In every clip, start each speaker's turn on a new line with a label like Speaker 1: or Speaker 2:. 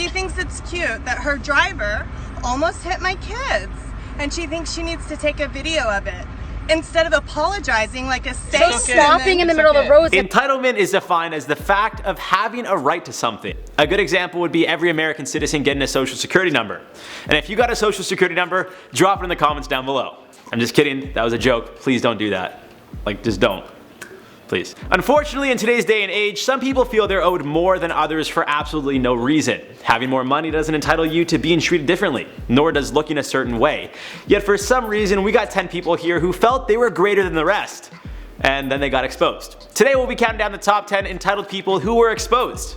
Speaker 1: she thinks it's cute that her driver almost hit my kids, and she thinks she needs to take a video of it instead of apologizing like a saint.
Speaker 2: So stopping in the middle of the road.
Speaker 3: Entitlement is defined as the fact of having a right to something. A good example would be every American citizen getting a social security number. And if you got a social security number, drop it in the comments down below. I'm just kidding, that was a joke. Please don't do that. Like, just don't. Please. Unfortunately, in today's day and age, some people feel they're owed more than others for absolutely no reason. Having more money doesn't entitle you to being treated differently, nor does looking a certain way. Yet for some reason, we got 10 people here who felt they were greater than the rest. And then they got exposed. Today we'll be counting down the top 10 entitled people who were exposed.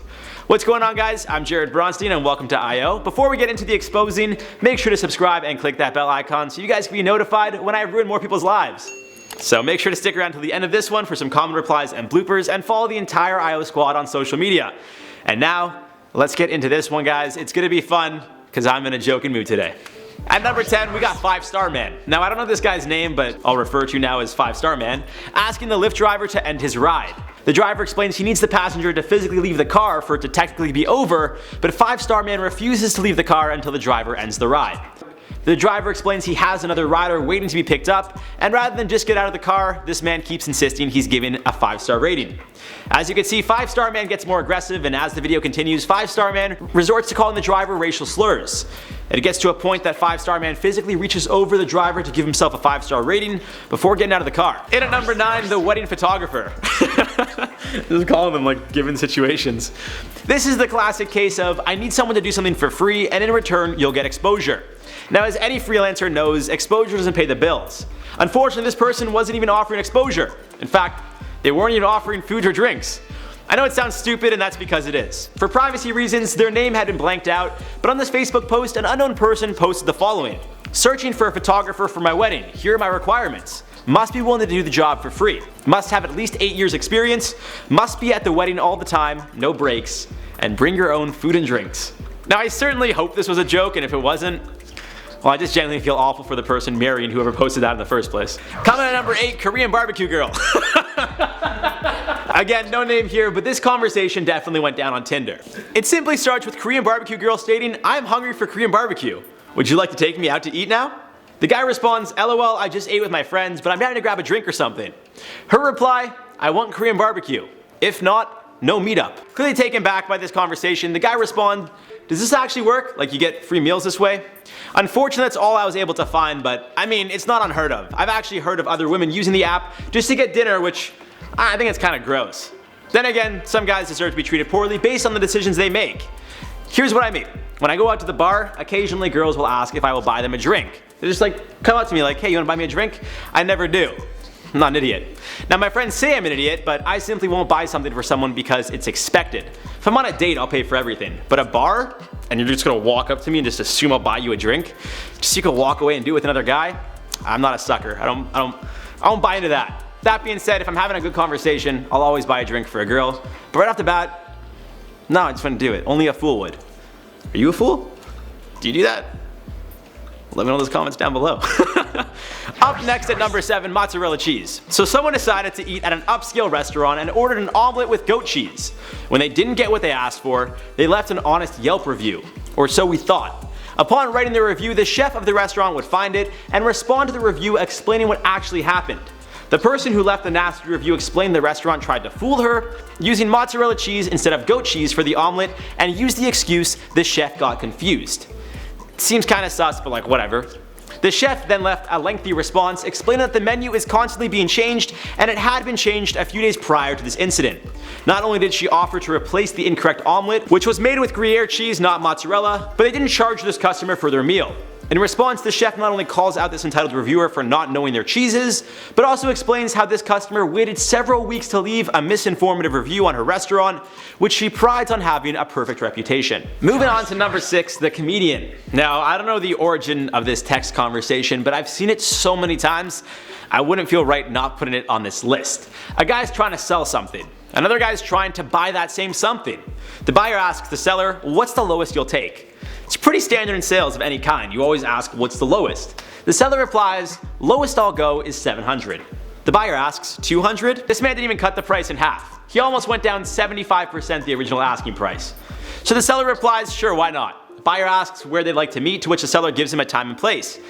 Speaker 3: What's going on, guys? I'm Jared Bronstein and welcome to I.O. Before we get into the exposing, make sure to subscribe and click that bell icon so you guys can be notified when I ruin more people's lives. So make sure to stick around till the end of this one for some common replies and bloopers, and follow the entire I.O. squad on social media. And now, let's get into this one, guys. It's gonna be fun, because I'm in a joking mood today. At number 10, we got 5-Star Man. Now, I don't know this guy's name, but I'll refer to now as 5-Star Man, asking the Lyft driver to end his ride. The driver explains he needs the passenger to physically leave the car for it to technically be over, but 5-Star Man refuses to leave the car until the driver ends the ride. The driver explains he has another rider waiting to be picked up, and rather than just get out of the car, this man keeps insisting he's given a 5-star rating. As you can see, 5-Star Man gets more aggressive, and as the video continues, 5-Star Man resorts to calling the driver racial slurs. It gets to a point that 5-Star Man physically reaches over the driver to give himself a 5-star rating before getting out of the car. In at number 9, the wedding photographer. Just calling them like given situations. This is the classic case of I need someone to do something for free, and in return you'll get exposure. Now, as any freelancer knows, exposure doesn't pay the bills. Unfortunately, this person wasn't even offering exposure. In fact, they weren't even offering food or drinks. I know it sounds stupid, and that's because it is. For privacy reasons, their name had been blanked out, but on this Facebook post, an unknown person posted the following: searching for a photographer for my wedding. Here are my requirements. Must be willing to do the job for free. Must have at least 8 years experience. Must be at the wedding all the time, no breaks. And bring your own food and drinks. Now, I certainly hope this was a joke, and if it wasn't, well, I just genuinely feel awful for the person marrying whoever posted that in the first place. Coming at number 8, Korean BBQ Girl. Again, no name here, but this conversation definitely went down on Tinder. It simply starts with Korean BBQ Girl stating, "I'm hungry for Korean barbecue. Would you like to take me out to eat now?" The guy responds, "LOL, I just ate with my friends, but I'm down to grab a drink or something." Her reply, "I want Korean barbecue. If not, no meetup." Clearly taken back by this conversation, the guy responds, "Does this actually work? Like you get free meals this way?" Unfortunately, that's all I was able to find, but I mean, it's not unheard of. I've actually heard of other women using the app just to get dinner, which I think it's kind of gross. Then again, some guys deserve to be treated poorly based on the decisions they make. Here's what I mean. When I go out to the bar, occasionally girls will ask if I will buy them a drink. They just like come up to me like, "Hey, you wanna buy me a drink?" I never do. I'm not an idiot. Now, my friends say I'm an idiot, but I simply won't buy something for someone because it's expected. If I'm on a date, I'll pay for everything. But a bar, and you're just gonna walk up to me and just assume I'll buy you a drink, just so you can walk away and do it with another guy, I'm not a sucker. I don't buy into that. That being said, if I'm having a good conversation, I'll always buy a drink for a girl. But right off the bat, no, I just wouldn't do it. Only a fool would. Are you a fool? Do you do that? Let me know in those comments down below. Up next at number 7, mozzarella cheese. So someone decided to eat at an upscale restaurant and ordered an omelet with goat cheese. When they didn't get what they asked for, they left an honest Yelp review. Or so we thought. Upon writing the review, the chef of the restaurant would find it and respond to the review explaining what actually happened. The person who left the nasty review explained the restaurant tried to fool her, using mozzarella cheese instead of goat cheese for the omelet, and used the excuse the chef got confused. Seems kinda sus, but like whatever. The chef then left a lengthy response explaining that the menu is constantly being changed, and it had been changed a few days prior to this incident. Not only did she offer to replace the incorrect omelet, which was made with Gruyere cheese, not mozzarella, but they didn't charge this customer for their meal. In response, the chef not only calls out this entitled reviewer for not knowing their cheeses, but also explains how this customer waited several weeks to leave a misinformative review on her restaurant, which she prides on having a perfect reputation. Moving on to number 6, the comedian. Now, I don't know the origin of this text conversation, but I've seen it so many times, I wouldn't feel right not putting it on this list. A guy's trying to sell something. Another guy's trying to buy that same something. The buyer asks the seller, "What's the lowest you'll take?" It's pretty standard in sales of any kind. You always ask, "What's the lowest?" The seller replies, "Lowest I'll go is 700. The buyer asks, $200? This man didn't even cut the price in half. He almost went down 75% the original asking price. So the seller replies, sure, why not? The buyer asks where they'd like to meet, to which the seller gives him a time and place.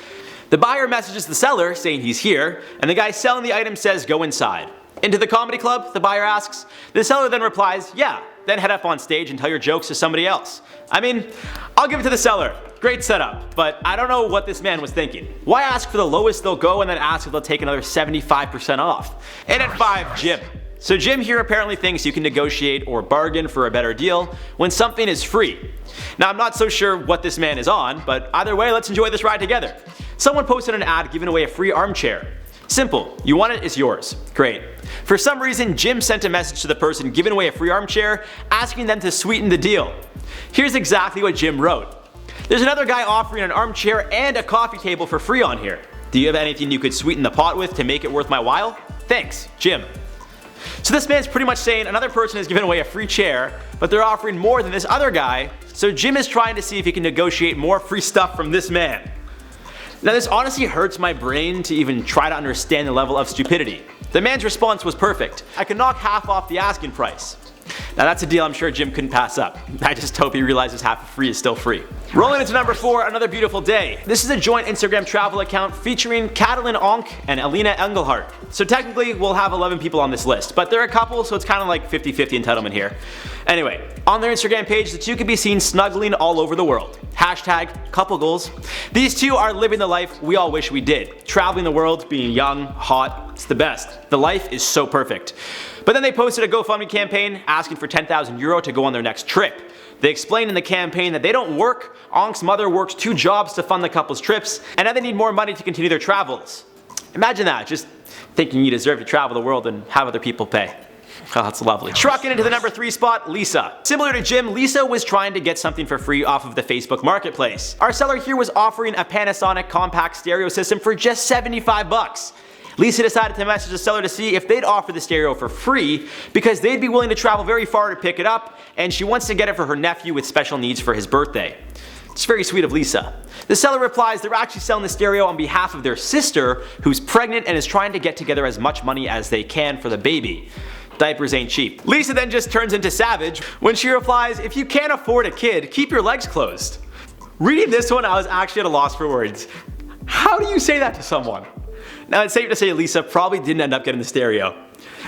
Speaker 3: The buyer messages the seller saying he's here, and the guy selling the item says go inside. Into the comedy club? The buyer asks. The seller then replies, yeah, then head up on stage and tell your jokes to somebody else. I mean, I'll give it to the seller. Great setup, but I don't know what this man was thinking. Why ask for the lowest they'll go and then ask if they'll take another 75% off? And at 5, Jim. So Jim here apparently thinks you can negotiate or bargain for a better deal when something is free. Now I'm not so sure what this man is on, but either way, let's enjoy this ride together. Someone posted an ad giving away a free armchair. Simple, you want it, it's yours. Great. For some reason, Jim sent a message to the person giving away a free armchair asking them to sweeten the deal. Here's exactly what Jim wrote. There's another guy offering an armchair and a coffee table for free on here. Do you have anything you could sweeten the pot with to make it worth my while? Thanks, Jim. So this man's pretty much saying another person is giving away a free chair, but they're offering more than this other guy, so Jim is trying to see if he can negotiate more free stuff from this man. Now this honestly hurts my brain to even try to understand the level of stupidity. The man's response was perfect. I can knock half off the asking price. Now that's a deal I'm sure Jim couldn't pass up. I just hope he realizes half of free is still free. Rolling into number 4, another beautiful day. This is a joint Instagram travel account featuring Catalin Onk and Alina Engelhardt. So technically we'll have 11 people on this list, but they're a couple, so it's kind of like 50-50 entitlement here. Anyway, on their Instagram page, the two can be seen snuggling all over the world. Hashtag couple goals. These two are living the life we all wish we did. Traveling the world, being young, hot, it's the best. The life is so perfect. But then they posted a GoFundMe campaign asking for €10,000 to go on their next trip. They explained in the campaign that they don't work, Onk's mother works 2 jobs to fund the couple's trips, and now they need more money to continue their travels. Imagine that, just thinking you deserve to travel the world and have other people pay. Oh, that's lovely. Trucking into the number 3 spot, Lisa. Similar to Jim, Lisa was trying to get something for free off of the Facebook Marketplace. Our seller here was offering a Panasonic compact stereo system for just 75 bucks. Lisa decided to message the seller to see if they'd offer the stereo for free because they'd be willing to travel very far to pick it up, and she wants to get it for her nephew with special needs for his birthday. It's very sweet of Lisa. The seller replies they're actually selling the stereo on behalf of their sister, who's pregnant and is trying to get together as much money as they can for the baby. Diapers ain't cheap. Lisa then just turns into savage when she replies, if you can't afford a kid, keep your legs closed. Reading this one, I was actually at a loss for words. How do you say that to someone? Now it's safe to say Lisa probably didn't end up getting the stereo.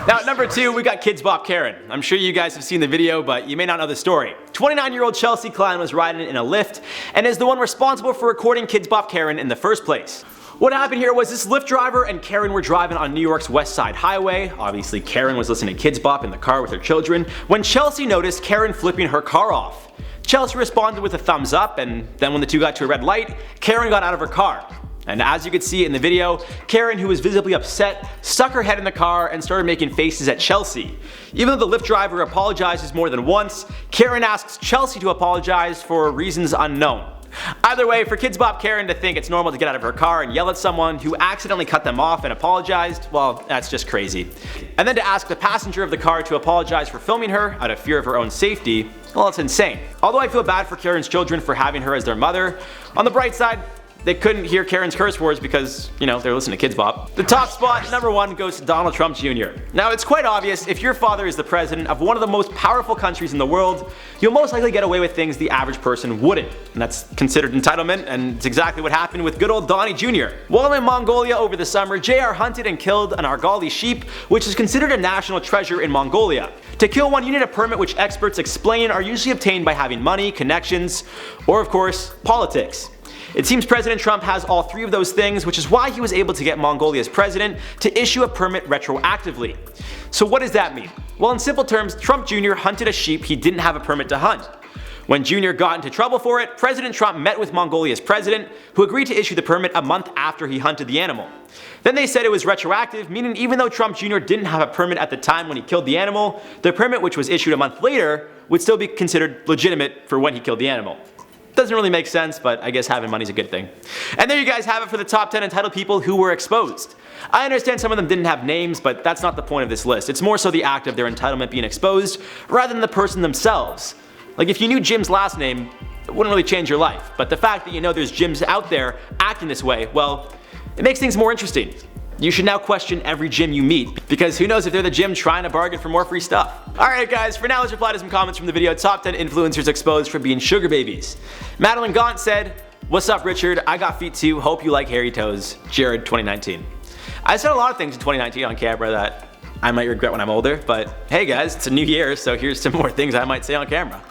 Speaker 3: Now at number 2, we got Kids Bop Karen. I'm sure you guys have seen the video, but you may not know the story. 29-year-old Chelsea Klein was riding in a Lyft and is the one responsible for recording Kids Bop Karen in the first place. What happened here was this Lyft driver and Karen were driving on New York's West Side Highway. Obviously Karen was listening to Kids Bop in the car with her children when Chelsea noticed Karen flipping her car off. Chelsea responded with a thumbs up, and then when the two got to a red light, Karen got out of her car. And as you could see in the video, Karen, who was visibly upset, stuck her head in the car and started making faces at Chelsea. Even though the Lyft driver apologizes more than once, Karen asks Chelsea to apologize for reasons unknown. Either way, for Kids Bop Karen to think it's normal to get out of her car and yell at someone who accidentally cut them off and apologized, well, that's just crazy. And then to ask the passenger of the car to apologize for filming her out of fear of her own safety, well, it's insane. Although I feel bad for Karen's children for having her as their mother, on the bright side, they couldn't hear Karen's curse words because, you know, they're listening to Kids Bop. The top spot, number 1, goes to Donald Trump Jr. Now it's quite obvious if your father is the president of one of the most powerful countries in the world, you'll most likely get away with things the average person wouldn't. And that's considered entitlement, and it's exactly what happened with good old Donnie Jr. While in Mongolia over the summer, JR hunted and killed an Argali sheep, which is considered a national treasure in Mongolia. To kill one, you need a permit which experts explain are usually obtained by having money, connections, or of course, politics. It seems President Trump has all 3 of those things, which is why he was able to get Mongolia's president to issue a permit retroactively. So what does that mean? Well, in simple terms, Trump Jr. hunted a sheep he didn't have a permit to hunt. When Jr. got into trouble for it, President Trump met with Mongolia's president, who agreed to issue the permit a month after he hunted the animal. Then they said it was retroactive, meaning even though Trump Jr. didn't have a permit at the time when he killed the animal, the permit, which was issued a month later, would still be considered legitimate for when he killed the animal. Doesn't really make sense, but I guess having money's a good thing. And there you guys have it for the top 10 entitled people who were exposed. I understand some of them didn't have names, but that's not the point of this list. It's more so the act of their entitlement being exposed, rather than the person themselves. Like if you knew Jim's last name, it wouldn't really change your life. But the fact that you know there's Jims out there acting this way, well, it makes things more interesting. You should now question every gym you meet, because who knows if they're the gym trying to bargain for more free stuff. Alright guys, for now let's reply to some comments from the video, top 10 influencers exposed for being sugar babies. Madeline Gaunt said, "What's up Richard, I got feet too, hope you like hairy toes, Jared 2019. I said a lot of things in 2019 on camera that I might regret when I'm older, but hey guys, it's a new year, so here's some more things I might say on camera.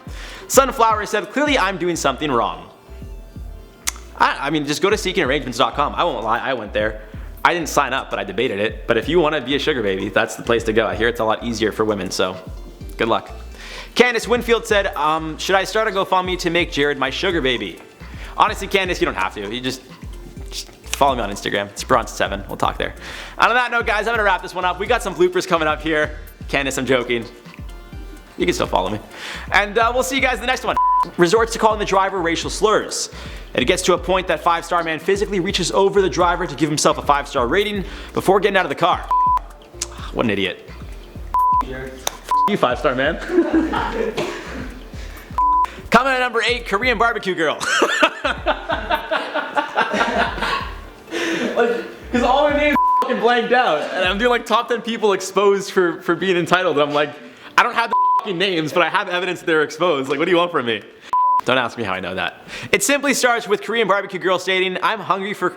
Speaker 3: Sunflower said, "Clearly I'm doing something wrong." I mean, just go to seekingarrangements.com. I won't lie, I went there. I didn't sign up, but I debated it. But if you want to be a sugar baby, that's the place to go. I hear it's a lot easier for women, so good luck. Candace Winfield said, "Should I start a GoFundMe to make Jared my sugar baby?" Honestly, Candace, you don't have to. You just follow me on Instagram. It's Bronze7. We'll talk there. And on that note, guys, I'm gonna wrap this one up. We got some bloopers coming up here. Candace, I'm joking. You can still follow me. And we'll see you guys in the next one. Resorts to calling the driver racial slurs. And it gets to a point that 5-star man physically reaches over the driver to give himself a 5-star rating before getting out of the car. What an idiot. You 5-star man. Comment at number 8, Korean barbecue girl. Because all my names are fucking blanked out. And I'm doing like top 10 people exposed for being entitled. And I'm like, I don't have the fucking names, but I have evidence that they're exposed. Like, what do you want from me? Don't ask me how I know that. It simply starts with Korean barbecue girl stating, "I'm hungry for..."